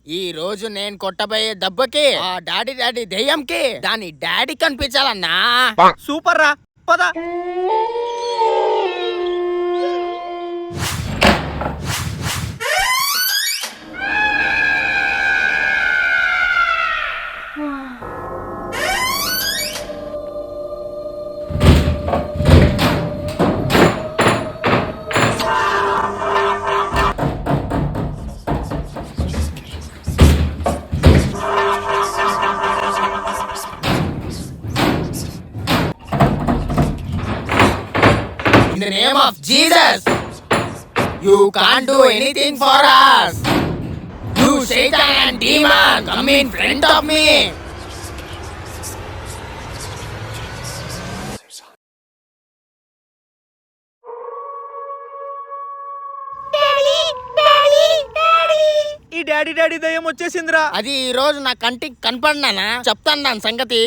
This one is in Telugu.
ఈ రోజు నేను కొట్టబోయే దెబ్బకి ఆ డాడీ దెయ్యంకి దాని డాడీ కనిపించాలన్నా. సూపర్ రా, పద. In the name of Jesus, you can't do anything for us. You Satan and demon, come in front of me. ఈ డాడీ దయ్యం వచ్చేసిందిరా. అది ఈ రోజు నా కంటికి కనపడినానా చెప్తాను దాని సంగతి.